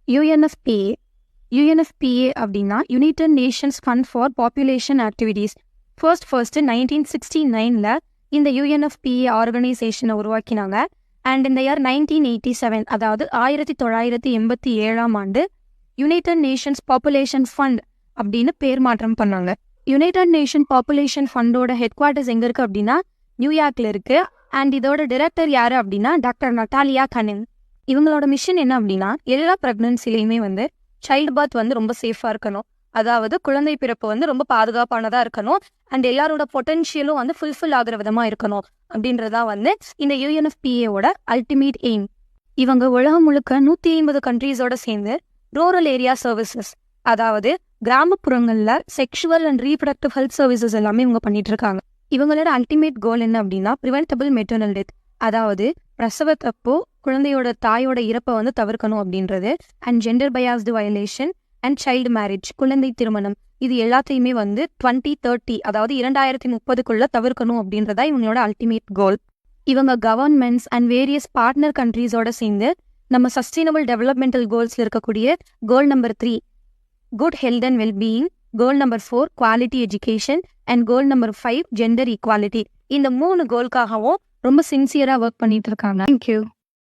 யுஎன்எஃபிஏ யுஎன்எஃபிஏ அப்படின்னா United Nations fund for population activities. First 1969 இந்த யுஎன்எஃபிஏ ஆர்கனைசேஷனை உருவாக்கினாங்க. And இந்த இயர் 1987, அதாவது 1987 யுனைடெட் நேஷன்ஸ் பாப்புலேஷன் ஃபண்ட் அப்படின்னு பேர் மாற்றம் பண்ணாங்க. யுனைடெட் நேஷன் பாப்புலேஷன் ஃபண்டோட ஹெட் குவார்ட்டர்ஸ் எங்கே இருக்குது அப்படின்னா நியூயார்க்கில் இருக்குது. அண்ட் இதோட டைரக்டர் யார் அப்படின்னா டாக்டர் நட்டாலியா கனின். இவங்களோட மிஷன் என்ன அப்படின்னா எல்லா ப்ரெக்னன்சிலையுமே சைல்டு பர்த் ரொம்ப சேஃபாக இருக்கணும், அதாவது குழந்தை பிறப்பு ரொம்ப பாதுகாப்பானதாக இருக்கணும், அண்ட் எல்லாரோட பொட்டன்ஷியலும் ஃபுல்ஃபில் ஆகிற விதமாக இருக்கணும் அப்படின்றதா இந்த யுஎன்எஃபிஏவோட அல்டிமேட் எய்ம். இவங்க உலகம் முழுக்க 150 கண்ட்ரீஸோட சேர்ந்து ரூரல் ஏரியா சர்வீசஸ், அதாவது கிராமப்புறங்களில் sexual and reproductive health services எல்லாமே இவங்க பண்ணிட்டு இருக்காங்க. இவங்களோட அல்டிமேட் கோல் என்ன அப்படின்னா ப்ரிவென்டபிள் மெட்டர்னல் டெத், அதாவது பிரசவத்தப்போ குழந்தையோட தாயோட இறப்பை தவிர்க்கணும் அப்படின்றது, and gender biased violation and child marriage, குழந்தை திருமணம், இது எல்லாத்தையுமே 2030, அதாவது 2030 தவிர்க்கணும் அப்படின்றதா இவங்களோட அல்டிமேட் கோல். இவங்க கவர்மெண்ட்ஸ் அண்ட் வேரியஸ் பார்ட்னர் கண்ட்ரீஸோட சேர்ந்து நம்ம சஸ்டைனபிள் டெவலப்மெண்டல் கோல்ஸில் இருக்கக்கூடிய goal number 3 good health and wellbeing, goal number 4 quality education, and goal number 5 gender equality, இந்த 3 கோல்காகவும் ரொம்ப சின்சியராக ஒர்க் பண்ணிட்டு இருக்காங்க. தேங்க்யூ.